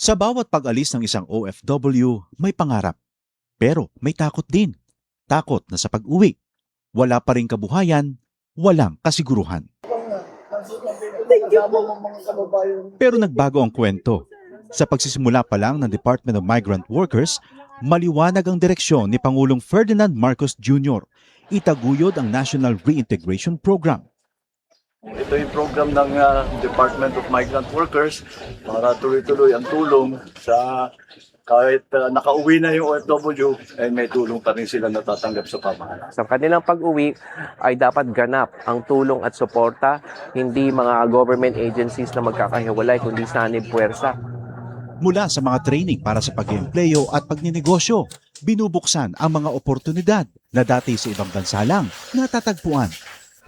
Sa bawat pag-alis ng isang OFW, may pangarap. Pero may takot din. Takot na sa pag-uwi. Wala pa ring kabuhayan, walang kasiguruhan. Pero nagbago ang kwento. Sa pagsisimula pa lang ng Department of Migrant Workers, maliwanag ang direksyon ni Pangulong Ferdinand Marcos Jr. Itaguyod ang National Reintegration Program. Ito yung program ng Department of Migrant Workers para tuloy-tuloy ang tulong sa kahit nakauwi na yung OFW, ay may tulong pa rin sila natatanggap sa pamahalaan. Sa kanilang pag-uwi ay dapat ganap ang tulong at suporta, hindi mga government agencies na magkakahiwalay kundi sanib puwersa. Mula sa mga training para sa pag-iempleyo at pagninegosyo, binubuksan ang mga oportunidad na dati sa ibang bansa lang natatagpuan.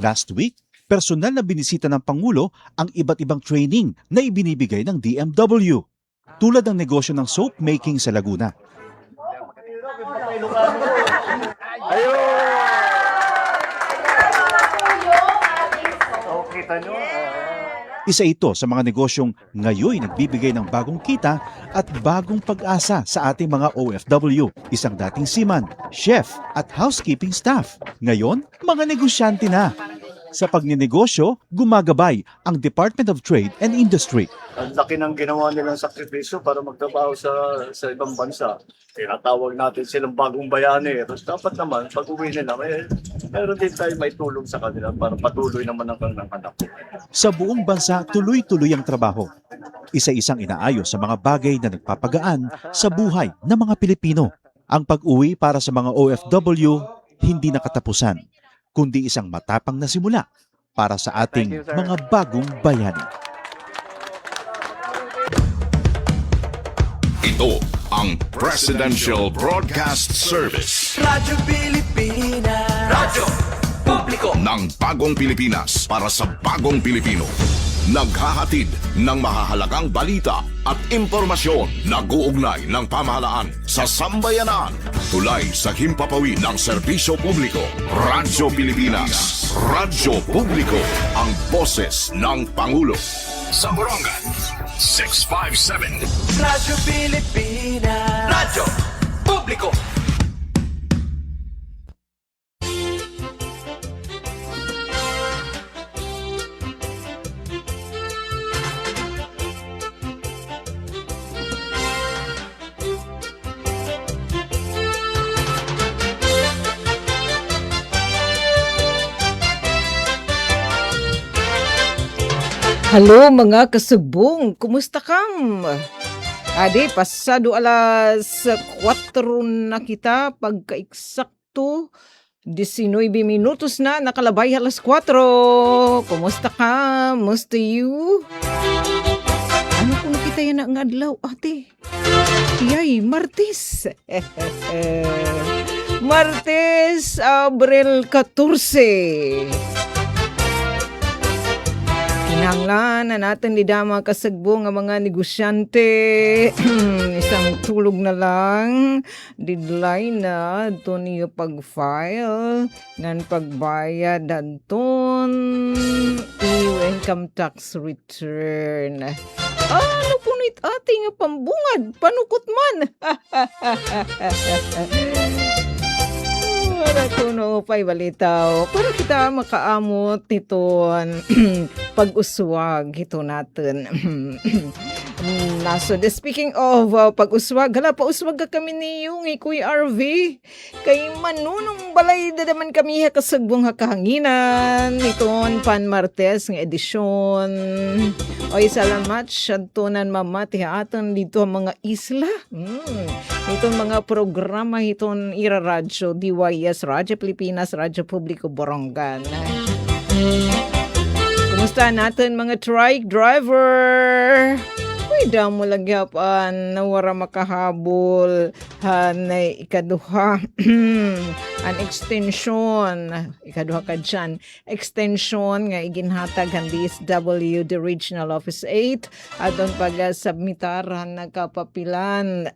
Last week, personal na binisita ng Pangulo ang iba't ibang training na ibinibigay ng DMW, tulad ng negosyo ng soap making sa Laguna. Isa ito sa mga negosyong ngayon nagbibigay ng bagong kita at bagong pag-asa sa ating mga OFW. Isang dating seaman, chef at housekeeping staff. Ngayon, mga negosyante na. Sa pagninegosyo, gumagabay ang Department of Trade and Industry. Ang laki ng ginawa nilang sakripisyo para magtrabaho sa ibang bansa. Tinatawag natin silang bagong bayani. Tapos dapat naman, pag uwi nila, meron din tayo may tulong sa kanila para patuloy naman ang kanilang anak. Sa buong bansa, tuloy-tuloy ang trabaho. Isa-isang inaayos sa mga bagay na nagpapagaan sa buhay ng mga Pilipino. Ang pag-uwi para sa mga OFW, hindi nakatapusan, kundi isang matapang na simula para sa ating mga bagong bayani. Ito ang Presidential Broadcast Service. Radyo Pilipinas. Radyo Publiko ng bagong Pilipinas para sa bagong Pilipino. Naghahatid ng mahahalagang balita at impormasyon na guugnay ng pamahalaan sa sambayanan. Tulay sa himpapawid ng serbisyo publiko. Radyo Pilipinas. Radyo Publiko. Ang boses ng Pangulo. Sa Borongan, 657. Radyo Pilipinas. Radyo Publiko. Halo mga kasubong, kumusta kam? Adi, pasado alas 4 na kita, pagka-eksakto, 19 minutos na, nakalabay alas 4. Kumusta ka? Musta you? Ano kung kita yan ang adlaw, ate? Yay, Martes. Martes, Abril 14. Kinahanglan na natin lidama kasagbo nga mga negosyante. Isang tulog na lang. Deadline na ito niyo pag-file. Ngan pagbayad danton. Income tax return. Ano punit ating pambungad? Panukot man. Para kuno pa'y balitaw. Para kita makaamot niton pag-uswag ito natin. So, speaking of pag-uswag, hala pa uswag ka kami ni yung Kuya RV. Kay manunong balay da naman kami kasagbong kahanginan. Iton Pan Martes ng edisyon. Oy, salamat syantunan mamati aton dito ang mga isla. Itong mga programa iton iraradyo, DYS, Radyo Pilipinas, Radyo Publiko, Borongan. Kumusta natin mga trike driver? Uy, daw mo lagyapan na wara makahabol hanay ikaduha an extension ikaduha ka dyan extension nga iginhatag ang DSW the Regional Office 8 adon pag-submitaran nagkapapilan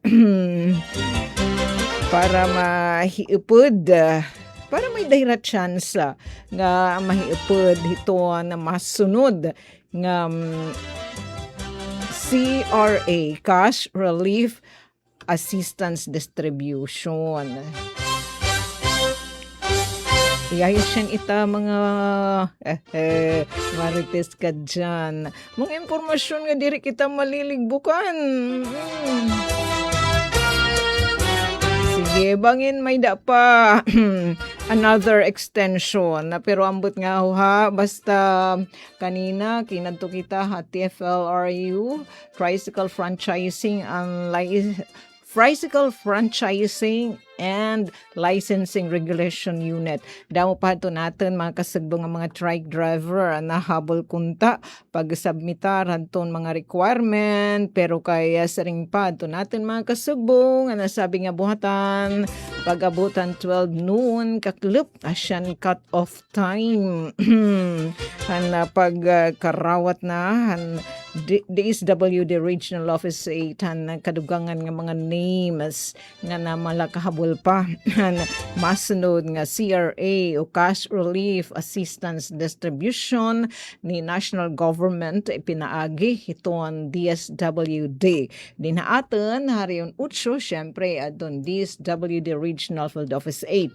para mahiupod para may dahira chance nga mahiupod ito na masunod nga CRA, Cash Relief Assistance Distribution. Iayos siyang ita mga marites ka dyan. Mga impormasyon nga diri kita maliligbukan. Sige, bangin may da pa another extension na pero ambot nga ho ha basta kanina kinadto kita ha TFLRU Tricycle Franchising and Licensing Regulation Unit. Damo pa ito natin mga kasagbo nga mga trike driver na habol kunta pag-submitar hanton mga requirement pero kaya sa ring pa ito natin mga kasagbo nga nasabi nga buhatan pag-abutan 12 noon kaklup asyan cut off time pag karawat na DSWD Regional Office 8 kadugangan nga mga names nga na malakahabol pa masunod nga CRA o Cash Relief Assistance Distribution ni National Government pinaagi iton DSWD dinaaton hariyon 8 syempre adon DSWD Regional Field Office 8.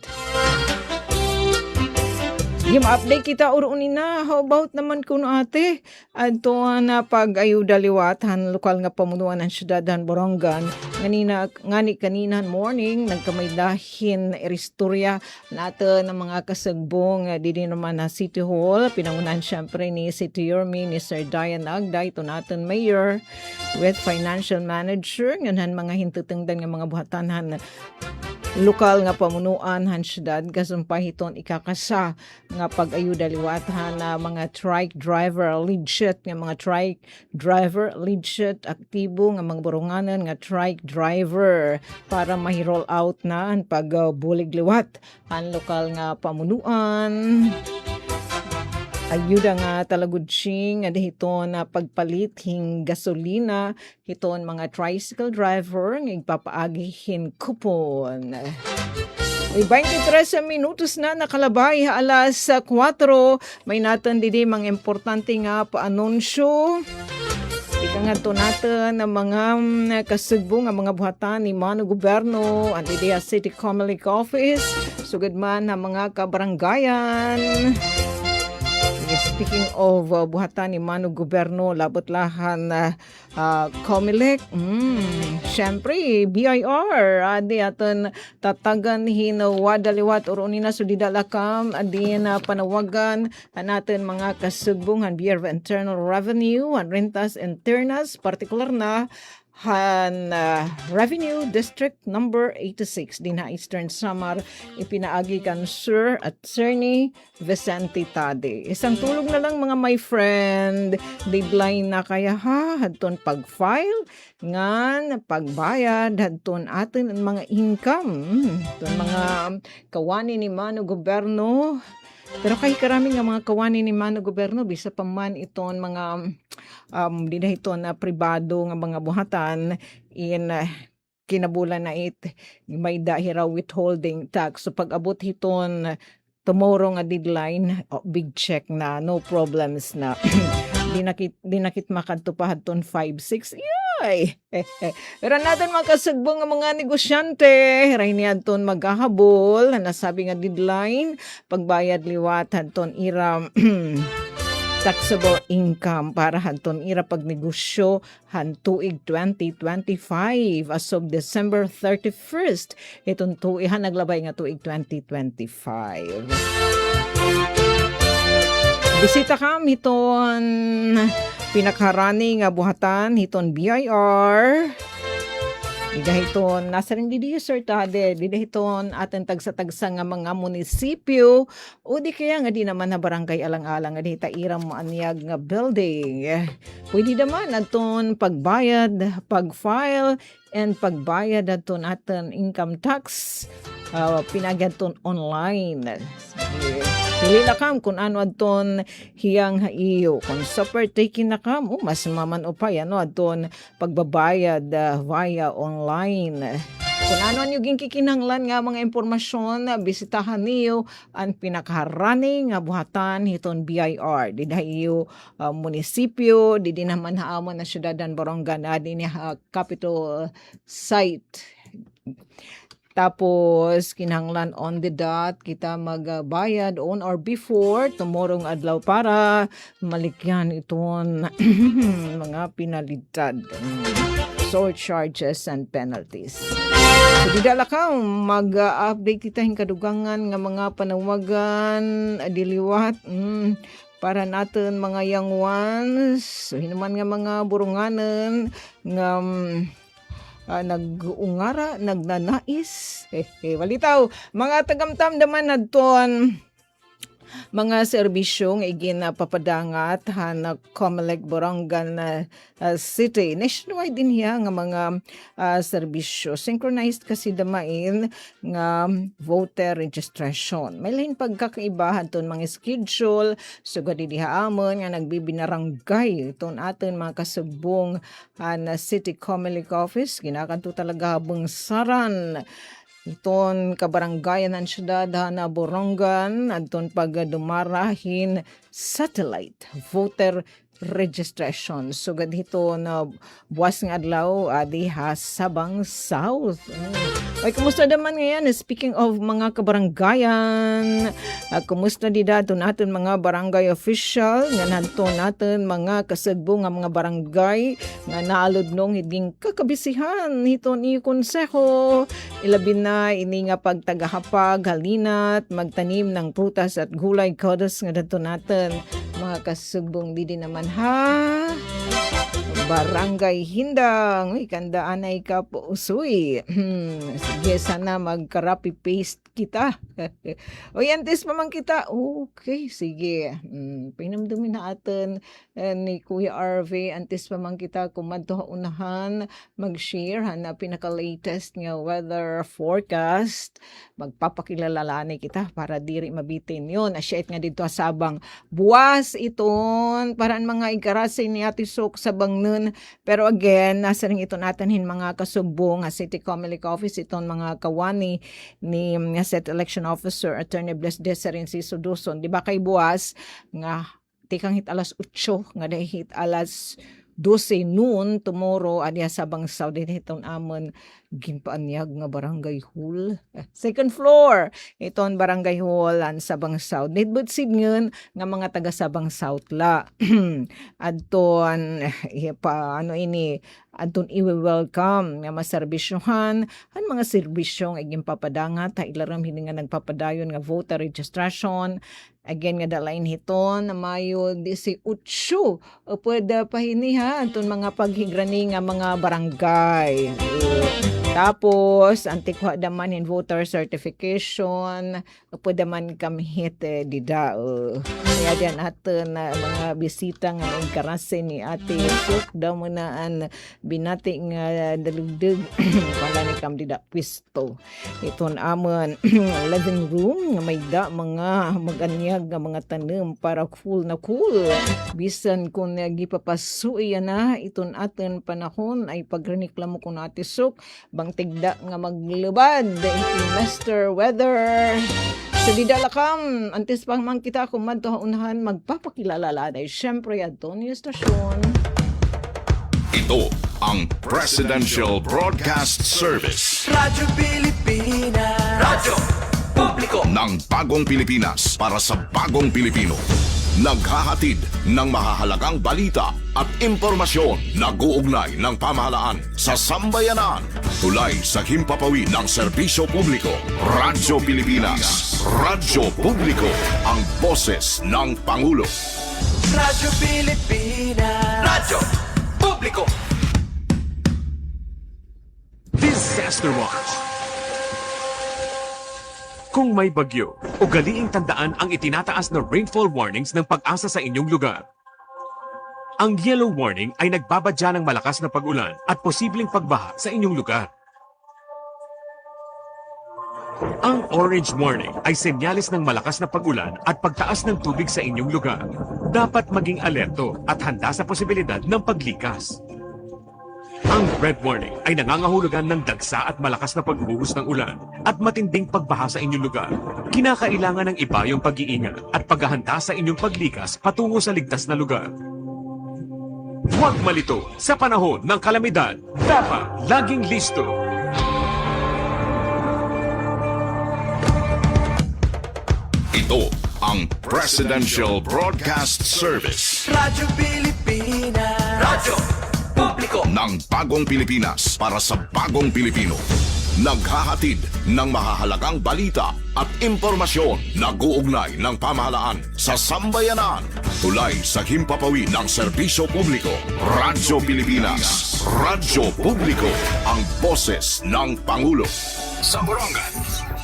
Yung update kita urunin na. How about naman kuno ate? Adto na pag-ayuda liwatan lokal nga pamunuan ng syudadan Borongan. Ngani kaninan morning nagkamay dahin eristorya natin ng mga kasagbong didi naman na City Hall. Pinangunan syempre ni City Yormi ni Sir Diane Agda. Ito natin mayor with financial manager. Ngayon mga hintutungdan ng mga buhatanan lokal nga pamunuan han syudad kasumpahiton ikakasa nga pag-ayuda liwatan na mga trike driver legit nga mga trike driver legit aktibo nga mga boronganan nga trike driver para mahi-roll out na ang pagbulig liwat ang lokal nga pamunuan. Ayuda nga talagud sing hiton na pagpalit hing gasolina hiton mga tricycle driver nga igpapaagihin kupon. May 23 minutos na nakalabay alas 4 may natan didi mga importante nga paanunsyo. Ika nga to natin ng mga kasugbo nga mga buhatan ni Mano Gobyerno ang Idea City Comelec Office sugad man ng mga kabaranggayan. Speaking of buhatan ni Mano Gobyerno, labot-lahan Comelec, syempre, BIR, adi aton tatagan hinawada-liwat urunin na sudidalakam, adi na panawagan natin mga kasugbungan Bureau of Internal Revenue, and rentas internas, partikular na Revenue District number 86 din na Eastern Samar ipinaagi kan Sir Attorney Vicente Tade. Isang tulog na lang mga my friend, deadline na kaya ha hadton pag-file ngan pagbayad hadton atin ang mga income hadton mga kawani ni Mano Gobyerno. Pero kay karami nga mga kawani ni Mano Gobyerno bisa pa man iton mga dito na pribado nga mga buhatan in kinabulan na may dahira withholding tax. So pag-abot hiton tomorrow nga deadline, big check na, no problems na. Dinakit makadto pa hadton 5-6. Yay! Pero natin makasagbo nga mga negosyante, raini adton maghahabol, nasabi nga deadline, pagbayad liwat hadton iram taxable income para hanton ira pagnegosyo hantuig 2025 as of December 31st. Itong tuihan naglabay nga tuig 2025. Bisita kam hiton pinakharani nga buhatan hiton BIR. Didahiton nasa rin didi Sir Tade, didahiton atin tagsa-tagsa nga mga munisipyo o di kaya nga di naman na barangay alang-alang nga dihita iram maanyag nga building. Pwede naman aton pagbayad, pag-file and pagbayad aton atin income tax pinagyaton online. Pili na kam kung ano adton hiyang haiyo. Kung super taking na kam, mas maman upay ano adton pagbabayad via online. Kung ano yung kikinanglan nga mga impormasyon, bisitahan niyo ang pinakaharani nga buhatan hiton BIR. Di dahiyo munisipyo, di din naman haamon na syudad ng Borongan, di niya capital site. Tapos, kinahanglan on the dot, kita magbayad on or before tomorrong adlaw para malikyan iton mga pinalidad. Surcharges and penalties. So, didala ka, mag-update kita yung kadugangan nga mga panawagan, diliwat, para natin mga young ones, so, hinuman nga mga burunganan, nga nag-ungara, nagnanais. Walitaw, mga tagamtam naman nadton mga serbisyo nga iginapapadangat na Comelec Borongan City. Nationwide din hiya nga mga serbisyo. Synchronized kasi damain nga voter registration. May lain pagkakaibahan ton mga schedule. Sugad so, dihaamon nga nagbibinaranggay ton aton mga kasubong na City Comelec Office. Ginakanto talaga habang saran iton kabaranggayan ng syudad na Borongan adton pagdumarahin satellite voter registration. Sugad hito na buwas nga adlaw adi ha Sabang South. Ay, kumusta naman ngayon? Speaking of mga kabaranggayan, kumusta di dato natin mga barangay official, nga nato natin mga kasagbo nga mga barangay nga naalod nung hiding kakabisihan hito ni konseho. Ilabi na ini nga pagtagahapag, halinat, magtanim ng prutas at gulay kodos nga dato natin mga kasugbong di naman ha. Barangay Hindang, kandaan ay ka po usuy. Sige, sana mag-copy paste kita. O yantis pa man kita. Okay, sige. Pinamdumin na atin ni Kuya RV. Antis pa man kita kumadto unahan mag-share na pinaka-latest nga weather forecast. Magpapakilala kita para diri mabitin yun. Asyait nga dito Sabang. Buwas iton paraan mga ikarasi ni Ate Sok sa Bangno. Pero again, nasa rin ito natin mga kasubong nga City Comelec Office, itong mga kawani ni State Election Officer Attorney Bless Deserin si Suduson. Di ba kay buwas nga tikang hit alas 8 nga hit alas 12 noon tomorrow adya Sabang South hiton amon ginpaanyag nga barangay hall. Second floor iton barangay hall an Sabang South. Nitbud sidngon nga mga taga Sabang South la. Adton pa ano ini adton i-welcome nga maserbisyohan han mga serbisyong iging papadangat ta ilaram hini nga nagpapadayon nga voter registration. Again nga dalain hiton na Mayo 18 o pwede pa hiniha adton mga paghigrani nga mga barangay. Tapos, antikwa daman in voter certification, pwede man kamhit dida. Kaya dyan atin na mga bisita nga nagkarase ni Ate Sok, daw mo na ang binati nga dalugdug, pala ni kam dida pisto. Iton amon, living room, may da mga maganyag nga mga tanim para cool na cool. Bisan kung nagipapasuy na, iton atin panahon ay pagreklamo ko na Ate Sok, bang tigda nga maglubad semester weather. So di dalakam antes pang man kita kumadto unahan magpapakilala ay syempre Antonio Stasyon. Ito ang Presidential Broadcast Service Radyo Pilipinas. Radyo Publiko ng Bagong Pilipinas para sa Bagong Pilipino. Naghahatid ng mahahalagang balita at impormasyon na guugnay ng pamahalaan sa sambayanan. Tulay sa himpapawid ng serbisyo publiko. Radyo Pilipinas. Radyo Publiko. Ang boses ng Pangulo. Radyo Pilipinas. Radyo Publiko. Disaster Watch. Kung may bagyo, ugaliing tandaan ang itinataas na rainfall warnings ng Pag-asa sa inyong lugar. Ang yellow warning ay nagbabadya ng malakas na pag-ulan at posibleng pagbaha sa inyong lugar. Ang orange warning ay senyalis ng malakas na pag-ulan at pagtaas ng tubig sa inyong lugar. Dapat maging alerto at handa sa posibilidad ng paglikas. Ang red warning ay nangangahulugan ng dagsa at malakas na pagbuhos ng ulan at matinding pagbaha sa inyong lugar. Kinakailangan ng iba yung pag-iingat at paghahanda sa inyong paglikas patungo sa ligtas na lugar. Huwag malito sa panahon ng kalamidad. Dapat laging listo. Ito ang Presidential Broadcast Service Radyo Pilipinas. Radyo Publiko. ng Bagong Pilipinas para sa Bagong Pilipino. Naghahatid ng mahahalagang balita at impormasyon na guugnay ng pamahalaan sa sambayanan. Tulay sa himpapawid ng serbisyo publiko. Radyo Pilipinas. Radyo Publiko. Ang boses ng Pangulo. Sa Borongan,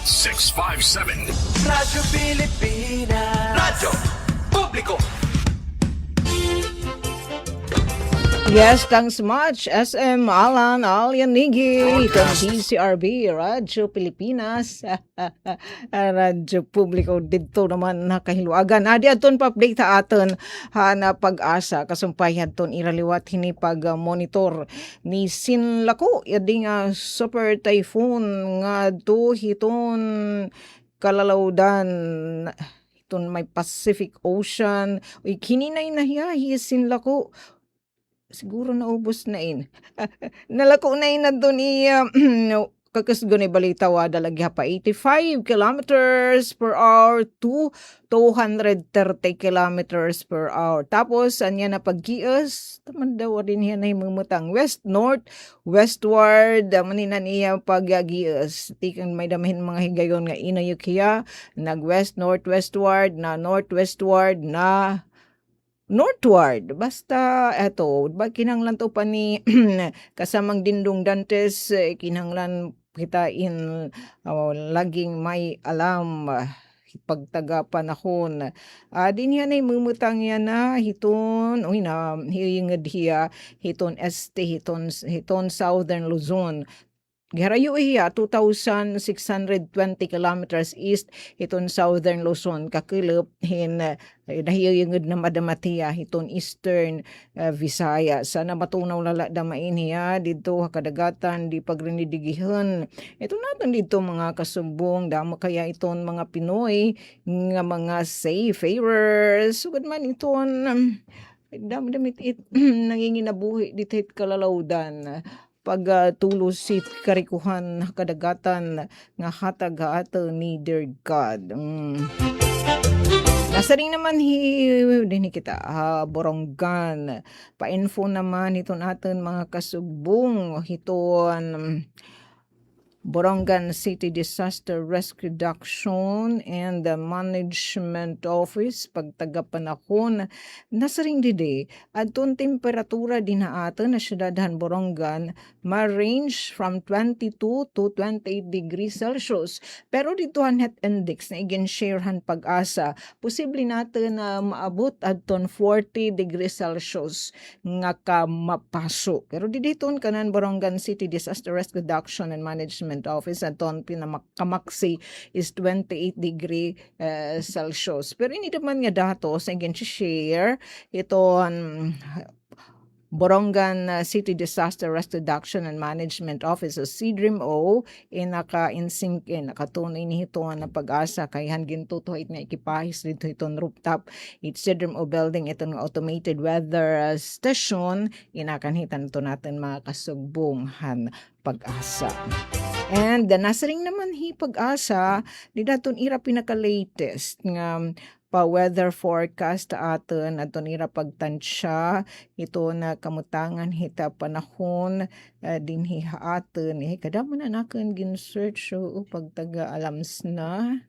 657. Radyo Pilipinas. Radyo Publiko. Yes, thanks much. SM Alan Alianigi, itong DCRB, Radyo Pilipinas, Radyo Publiko dito naman nakahiluagan. Adi aton pa-update ta aton na pag-asa kasumpayan ton iraliwat hini pag-monitor ni Sinlako, yading super typhoon nga do hiton kalalawdan hiton may Pacific Ocean. Uy, kininay na hiya, Sinlako. Siguro naubos na nalako na doon kakasgo ni balita wa dalagya pa 85 kilometers per hour to 230 kilometers per hour. Tapos anya na pagkios taman daw din niya na himumutang west north westward manina niya paggios tikan may damahin mga higayon nga inayok hiya nag west northwestward na northwestward na northward. Basta, eto, kinanglan to pa ni kasamang Dindong Dantes, kinanglan kita laging may alam pagtaga panahon. Din yan ay mumutang yan na hiton, hiyingad hiya, hiton este, hiton Southern Luzon. Giharayo iya 2,620 kilometers east hiton Southern Luzon kakilip hin nahiyungod na madamatiya hiton Eastern Visaya. Sana matunaw lala damain hiya dito kadagatan di pagrinidigihan. Ito natin dito mga kasumbong damo kaya iton mga Pinoy nga mga seafarers. Sugad man iton damit nanginginabuhi dito kalalawdan. Pagtulos si karikuhan kadagatan nga hatag ato ni dear God. Nasa rin naman din kita Borongan. Pa-info naman ito natin mga kasubong hiton Borongan City Disaster Rescue Reduction and the Management Office pagtagapanahon nasa ring dide adton temperatura din aton na syudadhan Borongan ma-range from 22 to 28 degrees Celsius pero dito ang net index na igen-sharehan pag-asa posible natin na maabot adton 40 degrees Celsius nga ka mapaso pero dito kanan Borongan City Disaster Rescue Reduction and Management Office aton pinamakaksi is 28 degree Celsius. Pero ini naman nga datos again share iton Borongan City Disaster Rescue Reduction and Management Office o CDRIMO naka-insync nakatunay ni ito na pag-asa kay hangin tutuhit nga ekipahis dito itong rooftop it's CDRIMO building itong automated weather station inakanhitan ito natin mga kasugbonghan pag-asa. And nasa ring naman pag-asa di daton ira pinaka-latest nga pa-weather forecast aton aton ira pagtansya ito na kamutangan hita panahon dinhi aton kadamo na nakan gin-search pagtaga alams na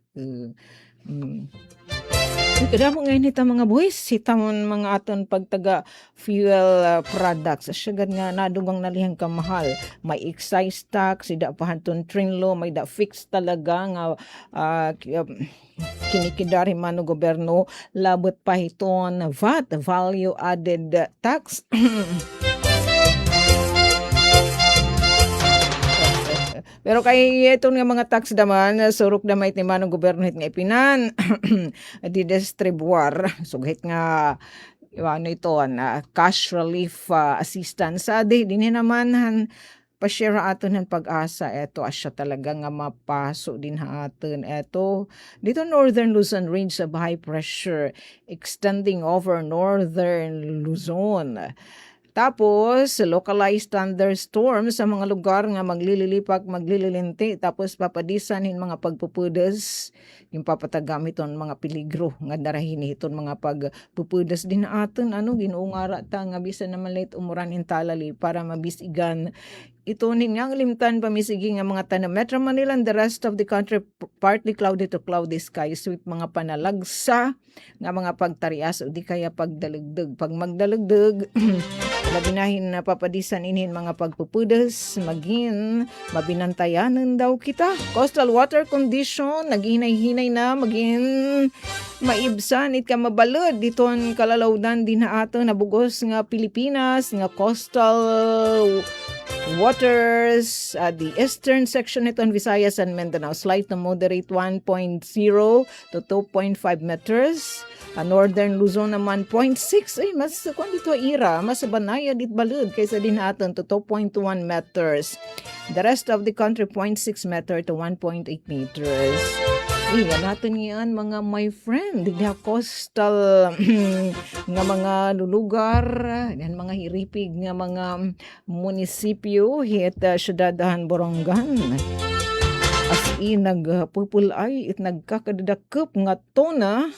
kadamo ngayon hita mga boys hitamon mga aton pagtaga fuel products syagad nga nadugang nalihang kamahal may excise tax ida pahanton trinlo may da fix talaga nga kinikidari man ng gobyerno labot pa hiton VAT value added tax pero kay itong nga mga tax daman surok damay ni manong gobyerno hit nga ipinan di distribuar sugit nga ano ito, cash relief assistance. Din naman pa-share aton ng pag-asa. Eto, asya talaga nga mapaso din aton. Eto, dito Northern Luzon range of high pressure extending over Northern Luzon. Tapos, localized thunderstorms sa mga lugar nga maglililipak, maglililinti, tapos papadisan hin mga pagpupudas, yung papatagamit ton mga peligro nga darahin iton mga pagpupudas din aton, ginuungara ta nga bisan naman late umuran in talali para mabisigan ito nga limtan pamisigi nga mga tanang Metro Manila and the rest of the country partly cloudy to cloudy skies with mga panalagsa nga mga pagtarias o di kaya pagdalagdag. Pag magdalagdag, labinahin na papadisan inhin mga pagpupudas, maging mabinantayanan daw kita. Coastal water condition, naghinay-hinay na, maging maibsan, it ka mabalod. Diton kalalawdan din na ato nabugos nga Pilipinas, nga coastal waters, the eastern section nito in Visayas and Mindanao, slight to moderate 1.0 to 2.5 meters. Northern Luzon naman 0.6. Ay, mas kung dito ira, mas banaya dit balud kaysa din aton to 2.1 meters. The rest of the country 0.6 meter to 1.8 meters. Iyan natin yan mga my friend, digna coastal nga mga lugar, yan mga hiripig nga mga munisipyo, hit syudadahan Borongan. As in, nagpupulay at nagkakadadakip nga tona,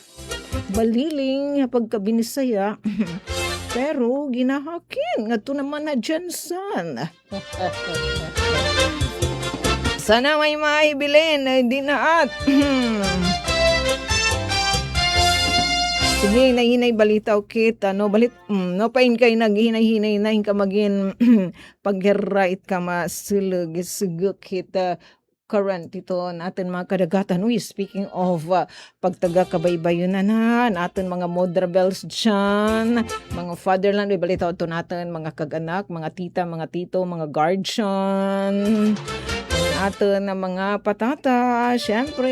baliling pagkabinisaya, pero ginahakin nga to naman na Jensen. Sana may maibilin, hindi na at. Sige, nahinay balita ukit, balit, no pain kay naghinay-hinay na ka magin pag-right ka masilag, siguk kita current ito natin mga kadagatan. Speaking of pagtaga-kabaybayunan natin mga Modra Bells dyan, mga fatherland, balita ito natin, mga kaganak, mga tita, mga tito, mga guardian, atin na mga patata, syempre,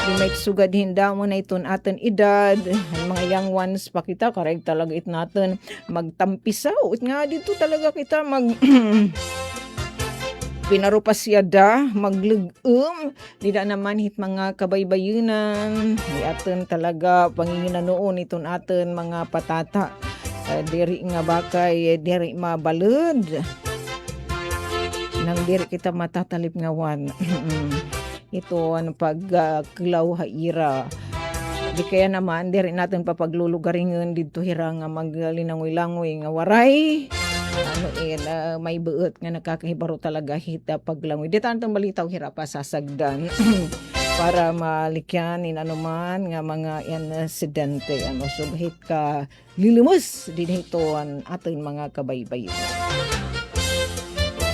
di may sugad hinda mo na iton atin edad, ang mga young ones pa kita, correct talaga it natin, magtampisaw, at nga dito talaga kita pinarupasyada, maglugum, di na naman hit mga kabaybayunan, di atin talaga panginginanoon iton atin mga patata, diri nga bakay, diri mabalud, nang diri kita matatalip ngawan. Ito pagklaw haira. Di kaya naman diri natin papaglulugaringon dito hira nga maglinangoy-langoy nga waray. May buot nga nakakahibaro talaga hita paglangoy. Di tantong balitaw hira pa sasagdan para malikyan anuman nga mga insidente. So hit ka lilimus din ito ang ating mga kabaybayin.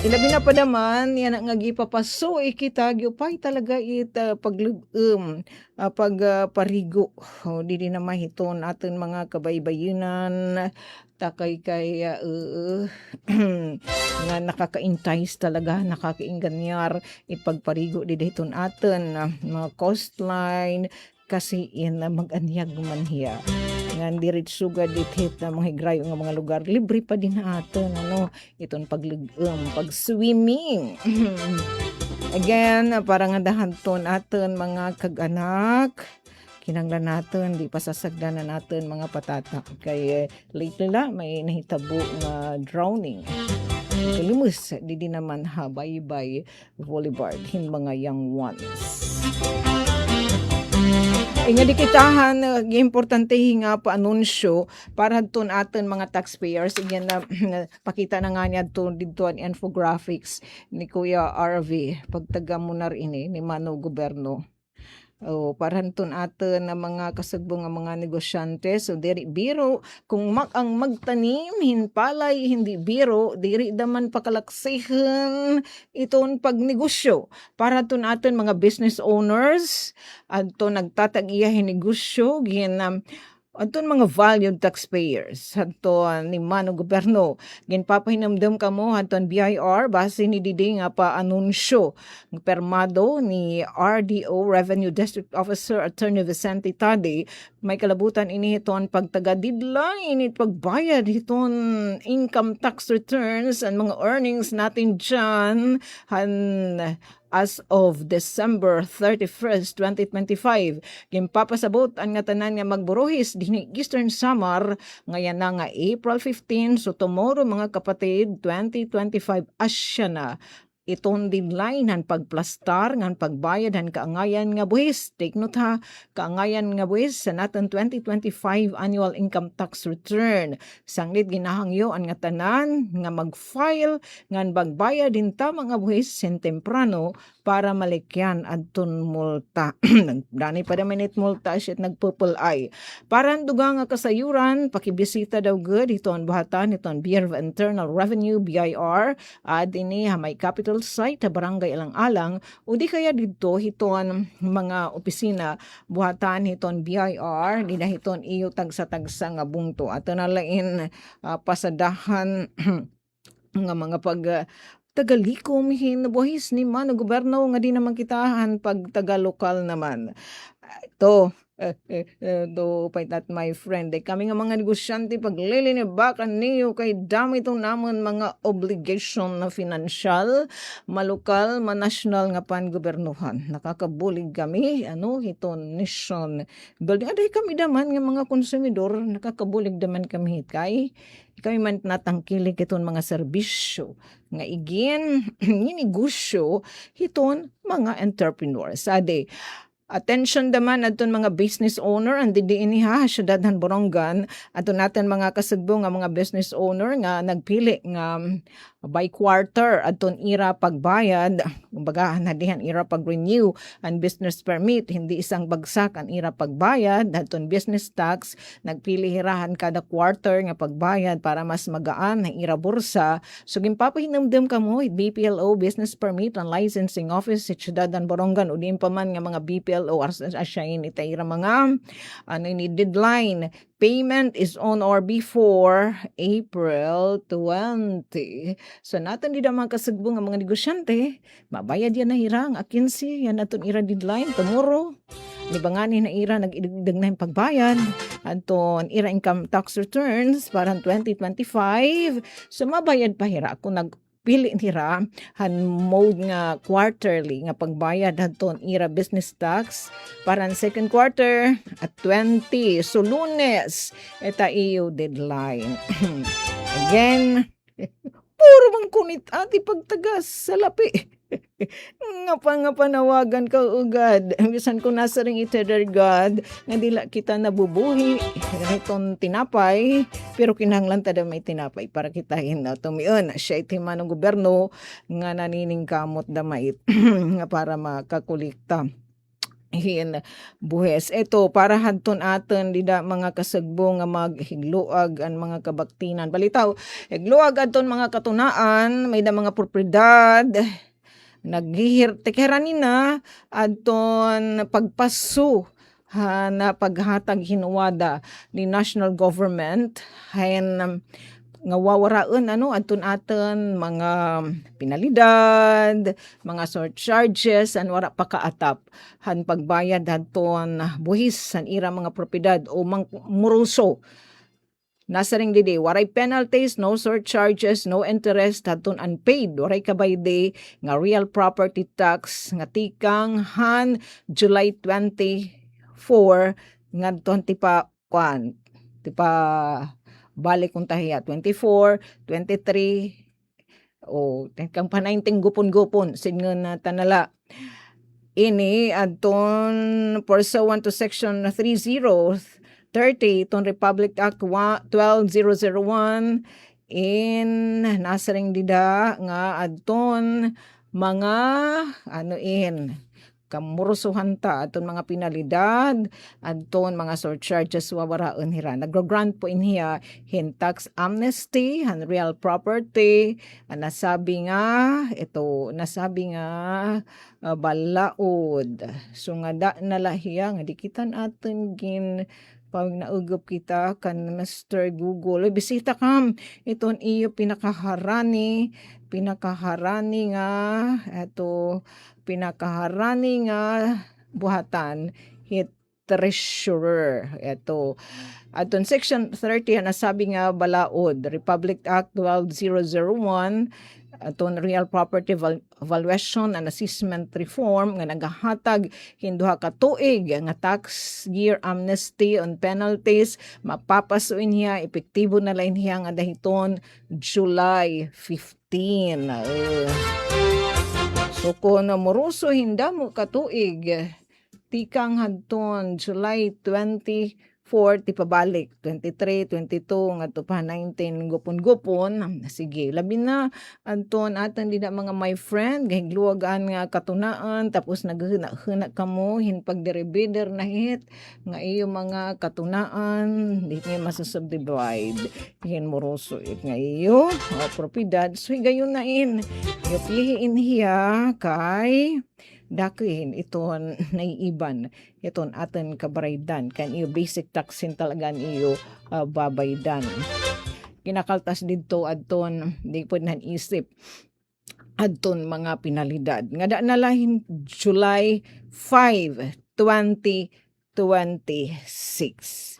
Ilabi na pa naman, yan ang gipapaso, kita, gyupay talaga paglugum, pagparigo. Di na mahiton atin mga kabaybayunan, takay kay nga nakaka-entice talaga, nakaka-inganyar, ipagparigo di hiton atin, mga coastline, kasi mag-anyag man hiya. Nga dirit sugad hit na mga higrayo nga mga lugar libre pa din natin iton pag-swimming. Again, parang dahanton aton mga kag-anak, kinanglan natin di pasasagdan na natin mga patata kay lately may nahitabo nga drowning. Limus di naman bye volleyball hin mga young ones. Nga di kitahan, importante nga pa-anunsyo para doon atin mga taxpayers. Again, pakita na nga niya dito ang infographics ni Kuya RV. Pagtaga mo na rin ni Mano Goberno. Para doon atin na mga kasagbong nga mga negosyante. So, diri biro, kung ang magtanim, hinpalay, hindi biro, diri daman pakalaksihan itong pagnegosyo. Para doon atin mga business owners, at to nagtatag-iyahin negosyo, Anton mga valued taxpayers, anton ni Mano Gobyerno, ginpapahinamdam kamo anton BIR base ni Didi nga pa-anunsyo ng permado ni RDO Revenue District Officer Attorney Vicente Tade, may kalabutan ini hiton pagtaga-deadline init pagbayad hiton income tax returns and mga earnings natin dyan as of December 31st, 2025. Gimpapasabot ang nga tanan nga magburuhis dinhi Eastern Samar ngayon na nga April 15, so tomorrow mga kapatid 2025 asya na itong deadline han pagplastar ngan pagbayad han kaangayan nga buhis. Take note ha, kaangayan nga buhis sa naton 2025 annual income tax return. Sanglit ginahangyo ang nga tanan nga mag-file ngan magbayad din ta mga buhis sen temprano para malikyan adton multa. Dani pa naman it multa siya nagpupulay. Para duga nga kasayuran, pakibisita daw good iton buhatan iton Bureau of Internal Revenue BIR adini ha may capital site sa barangay Alang-Alang o di kaya dito hiton mga opisina buhatan hiton BIR di na hiton iyo tagsa-tagsa nga bungto at nalain pasadahan nga mga tagalikom hinabuhis ni Mano Gobyerno nga di naman kitahan pag taga-lokal naman. Ito, do pay that my friend kami nga mga negosyante paglilinibakan niyo kay dami itong namon mga obligation na financial malokal manational nga pangobernuhan nakakabulig kami hiton nation building aday kami daman nga mga konsumidor nakakabulig daman kami kami man natangkilig iton mga serbisyo nga igin negosyo hiton mga entrepreneurs ade. Attention naman aton mga business owner and diin ha syudadhan Borongan aton natin mga kasugbo nga mga business owner nga nagpili nga by quarter aton ira pagbayad kumbaga nadihan ira pag-renew ang business permit hindi isang bagsak ang ira pagbayad aton business tax nagpili hirahan kada quarter nga pagbayad para mas magaan ang ira bursa so gimpapahinumdum kamo BPLO business permit and licensing office sa syudadhan Borongan udin pa man nga mga BPLO asyain itaira mga ni deadline. Payment is on or before April 20. So natin di naman kasugbo nga mga negosyante, mabayad yan na hirang akinsi, yan natin ira deadline tomorrow. Nibanganin na ira nag-idigdag na yung pagbayad. Anton ira income tax returns para 2025. So mabayad pa hira kung pili nira han mode nga quarterly nga pagbayad hadton ira business tax para second quarter at 20 so Lunes eta iyo deadline. Again puro bang kunit ati pagtagas sa lapi. nga panawagan ka ugad bisan ko nasa ring iteder God nga dila kita nabubuhi itong tinapay pero kinahanglan tada may tinapay para kitahin na tumiyon siya iti Manong Gobyerno nga nanining kamot damait nga para makakulikta buhes. Ito, para hadton aton dida mga kasagbo nga maghigluag ang mga kabaktinan. Balitaw, higluag aton mga katunaan, may da mga propriedad, tekeran na aton pagpaso na paghatag hinuwada ni national government hayan nga wawaraon aton mga penalidad, mga surcharges and wara pa kaatap han pagbayad hadton buhis san ira mga propiedad o muruso. Nasa ring didi, waray penalties, no surcharges, no interest, hadton unpaid, waray kabayde nga real property tax nga tikang han July 24 nga tipa balik kung tahiya 24, 23 o kang pa 19 gupon-gupon singon na tanala ini adton pursuant to section 3030 itong Republic Act 12001 in nasaring dida nga adton mga kamurusuhan ta aton mga penalidad aton mga surcharges wawaraon hira nagro-grant po inhiya hin tax amnesty han real property nasabi nga balaod so nga da nalahiya nga dikitan aton gin pag naugap kita kan Mr. Google, bisita kam iton iyo pinakaharani nga buhatan hit treasurer. Ito. Aton Section 30 nasabi nga balaod, Republic Act 12001, aton Real Property Valuation and Assessment Reform nga nagahatag hinduha ka tuig nga tax year amnesty on penalties, mapapasuin niya, epektibo na lain niya nga dahiton July 15. So kung moruso hinda mo ka tuig, tikang hadton July 24 ti pabalik 23, 22 nga to pa 19 gupon-gupon. Sige, labi na anton atan di na mga my friend gahigluwagan nga katunaan tapos naghuna kamo hin pagderebeder na hit nga iyo mga katunaan di nga masusubdivide hin moroso it nga iyo propiedad. So higayon na in iyo piliin hiya kay dakin iton naiiban iton aten kabaraydan kan iyo basic taxin talagan iyo babaydan. Kinakaltas didto adton di pod nan isip adton mga pinalidad nga da nalahin July 5, 2026.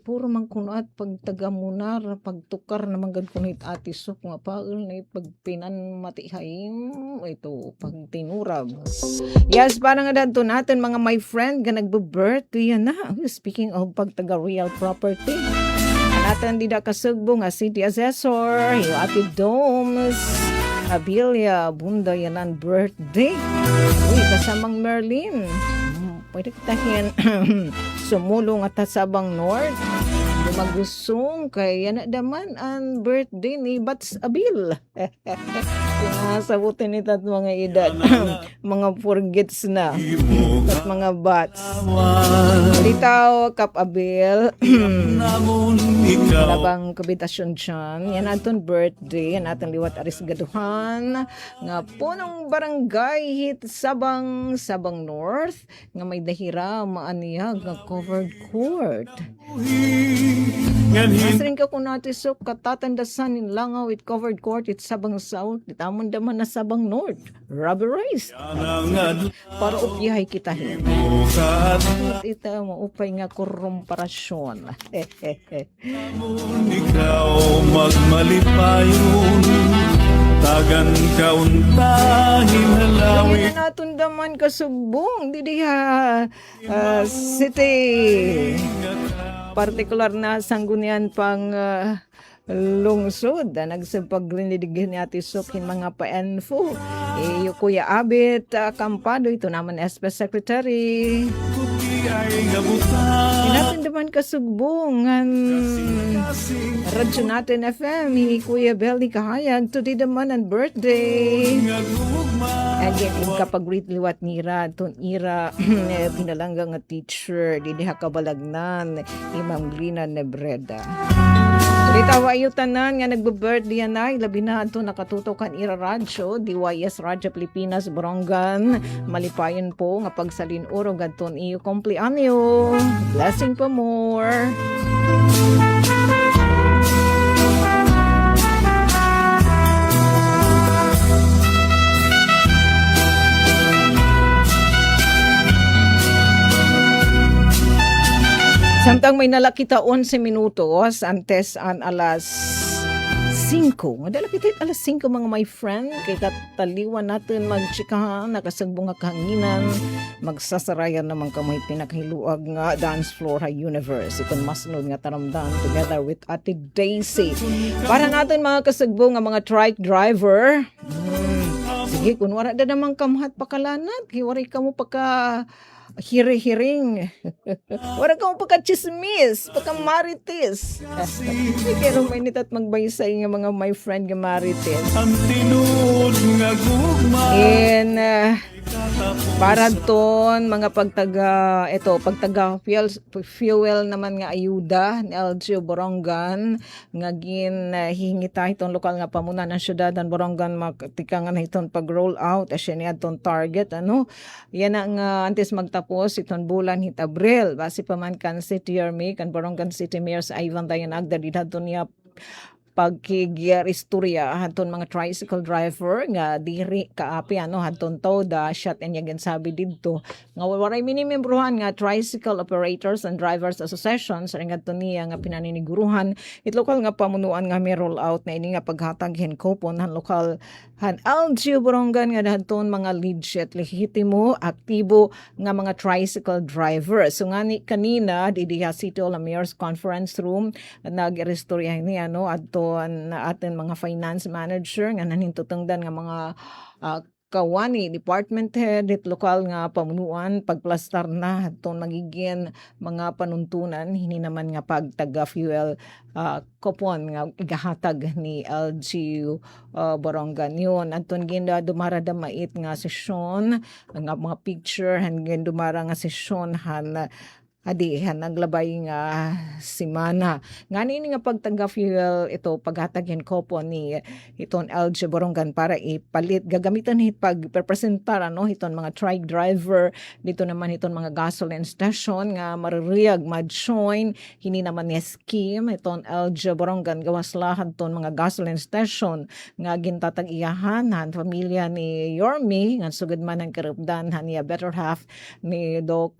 Puro man kuno at pagtagamunar, pagtukar naman gad kuno it atisok nga paul na pagpinan matihayim ito pagtinurab. Yes, parang nga dadto natin mga my friend nga nagbe-birthday yan na. Speaking of pagtaga real property, natin di da kasugbo nga city assessor, yung ati Domes, Abilia, Bunda yanan birthday. Uy, kasamang Merlin. Pwede kitahin sumulong at Sabang North. Dumagusong kay yan daman ang birthday ni Bats Abil. Sabutin nito at mga edad. Mga forgets na. At mga bats. Litaw, Kap Abil. Labang kabitasyon dyan. Yan aton birthday. Yan aton liwat aris gaduhan. Nga punong barangay hit Sabang North. Nga may dahira maaniyag nga covered court. Masring ka kung natin so katatandasan in Langaw with covered court it Sabang South itamon daman na Sabang North rubberized para upyahay kita ita maupay nga korumparasyon. Ikaw magmalipayon tagan kauntahin halawin Ngayon natin daman kasubong didiha city partikular na sanggunian pang lungsod nagsapaglindidigin ni Ate Sukin mga pa-info yung Kuya Abit Campado ito naman SP Secretary natin naman kasugbungan radyo natin FM Kuya Belly Kahayag today naman ang birthday again kapag great liwat nira ton ira pinalangga nga teacher didiha kabalagnan Imam Glina Nebreda. Ritawa iyo tanan nga nagbe-birthday na labi na ato nakatutok kan ira radyo DYS Radyo Pilipinas Borongan malipayon po nga pagsalin uro gadton iyo kumpleanyo blessing pa more. Samtang may nalakita 11 minutos antes an alas 5. Madala kita alas 5 mga my friend. Kay kataliwan natin magchikahan, nakasagbong nga kahanginan. Magsasarayan naman kamay pinakahiluag nga dance floor ha universe. Ikon masnod nga taramdan together with Ate Daisy. Para natin mga kasagbong nga mga trike driver. Sige, kung wala na naman kamhat pakalanat. Hiwari ka mo paka hiri-hiring. Wala kang pagka-chismis, pagka-marites. Pero may nitat magbaysay nga mga my friend nga marites. ang tinud nga gugma And para ton mga pagtaga fuel naman nga ayuda ni LGU Borongan nga hihingita itong lokal nga pamunan ng syudad ng Borongan magtikangan itong pag-roll out asya ni atong target yan ang antes magtapos Tapos iton bulan hit Abril base pa man kan City Army kan Barangay City Mayor sa Ivan Dayanagda didto niya pagkigistorya hadton mga tricycle driver nga diri kaapi hadton toda shot and yagan sabi didto nga waray minimembrohan nga Tricycle Operators and Drivers Association sa ngadto niya nga pinaniniguruhan it lokal nga pamunuan nga may roll out na ini nga paghatag henkopon han lokal han LGU Borongan nga hadton mga legit lehitimo aktibo nga mga tricycle driver so ngani kanina didiha City Hall Mayor's Conference Room nag-restorya niya adto na atin mga finance manager nga nanintutungdan nga mga kawani department head it lokal nga pamunuan pagplastar na hadton magiging mga panuntunan hini naman nga pagtaga fuel kupon nga igahatag ni LGU Borongan yun adton ginda dumara mait nga sesyon nga mga picture hanggang dumara nga sesyon han naglabay nga simana. Ngani nga pagtangga fuel ito paghatagin kopo ni iton LG Borongan para ipalit gagamitan hit pagpresentar iton mga trike driver dito naman iton mga gasoline station nga maruriyag mad-join hini naman ni scheme iton LG Borongan gawas lahat ton mga gasoline station nga gintatag iyahan han pamilya ni Yormi nga sugod man ang karupdan han niya better half ni Doc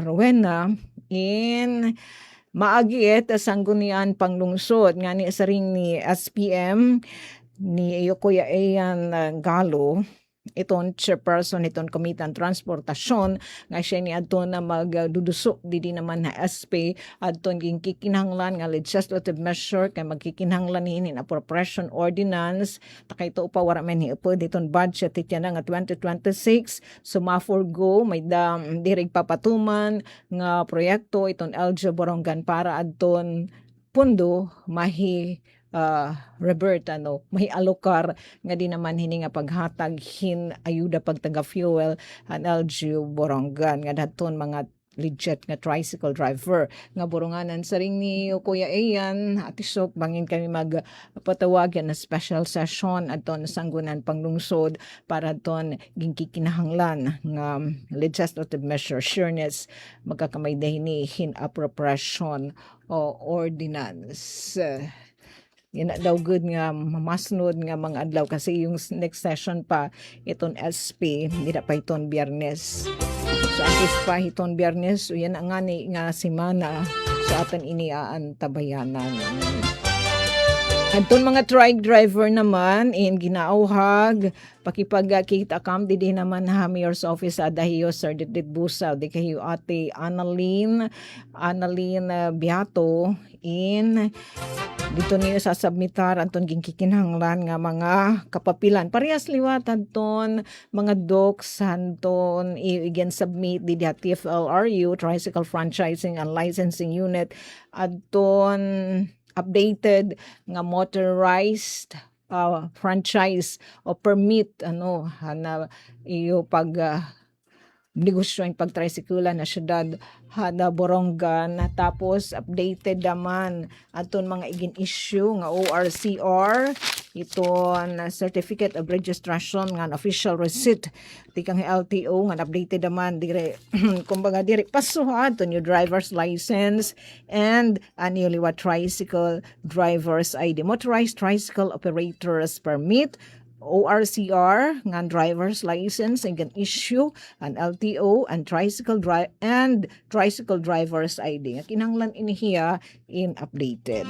Rowena in maagiit sanggunian panglungsod nga ni saring ni SPM ni Kuya Ian Galo iton chairperson iton Komitan Transportasyon nga siya ni adto na magdudusok didi naman na SP adton ging kikinahanglan nga legislative measure kay magkikinahanglan ni appropriation ordinance takayto upa wara man hiupo diton budget itya na nga 2026 sumaforgo may dirig papatuman nga proyekto iton LG Borongan para adton pundo mahi Robert may alokar nga di naman hini nga paghatag hin ayuda pagtaga fuel an LGU Borongan nga daton mga legit nga tricycle driver nga boronganan sa ring ni Kuya Ian atisok bangin kami magpatawagan na special session adton sanggunan panglungsod para adton ginkikinahanglan nga legislative measure sureness magkakamay dahini hin appropriation o ordinance. Yan daw good nga mamasnod nga mga adlaw kasi yung next session pa iton SP hindi pa iton Biyernes. So antes pa iton Biyernes so yan ang nga simana sa aton iniaan tabayanan. Adton mga trike driver naman in ginaauhag pakipagkita kam di naman ha Mayor's Office Adahiyo Sir Didit Busa di kayo ate Annalyn Biato in dito niyo sasubmitar anton ginkikinahanglan nga mga kapapilan parehas liwat anton mga docs anton igen submit di TFLRU Tricycle Franchising and Licensing Unit adton updated nga motorized franchise o permit na iyo pag negosyo ang pagtricycula na syudad hada Borongan tapos updated naman aton mga igin issue nga ORCR iton certificate of registration nga official receipt tikang LTO nga updated naman dire kumbaga dire paso aton yung driver's license and annually what tricycle driver's ID motorized tricycle operators permit ORCR nga driver's license and issue an LTO and tricycle driver's ID nga kinahanglan inihiya in updated.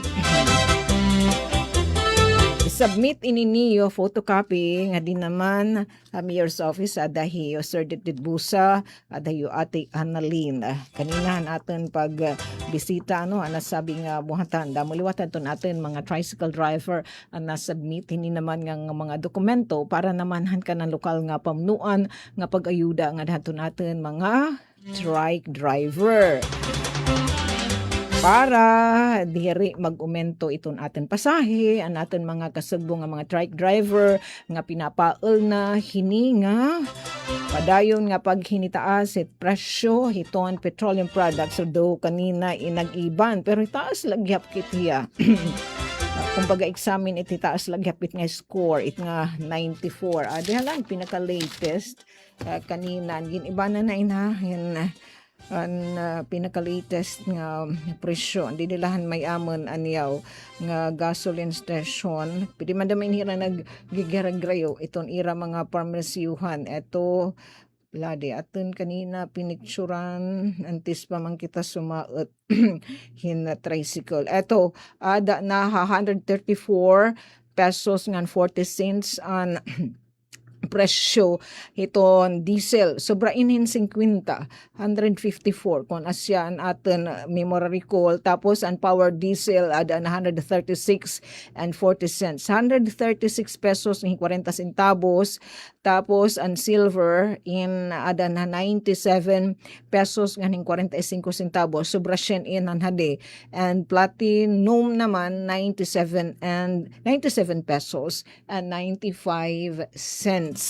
Submit ini niyo photocopy nga din naman Mayor's Office Adahiyo Sir Didit Busa Adahiyo ate Annalyn kanina natin pag bisita nasabi nga buhatan damuliwatan to natin mga tricycle driver submit ini naman nga mga dokumento para naman han ka ng lokal nga pamunuan nga pag-ayuda nga dahaton natin mga trike driver para diri mag-umento iton atin pasahe ang atin mga kasugbo nga mga trike driver nga pinapaul na hininga padayon nga paghinitaas it presyo hiton petroleum products so do kanina inag-iban pero itaas lagyap kitiya kumbaga examine iti taas lagyapit nga score it nga 94. Diha lang pinaka latest kanina ginibanan na inahin pinaka latest nga presyo di nilahan may amon anyaw nga gasoline station pwede man damay hira naggigragrayo iton ira mga parmesyuhan eto ladi aton kanina pinicturan antis pa man kita sumaot hin tricycle eto ada na 134 pesos ngan 40 cents an presyo iton diesel sobra inin 50 154 kung asyan aton memora recall tapos ang power diesel ada na 136 and 40 cents 136 pesos ng 40 centavos tapos ang silver in ada na 97 pesos ng 45 centavos sobra syen in ang hade and platinum naman 97 pesos and 95 cents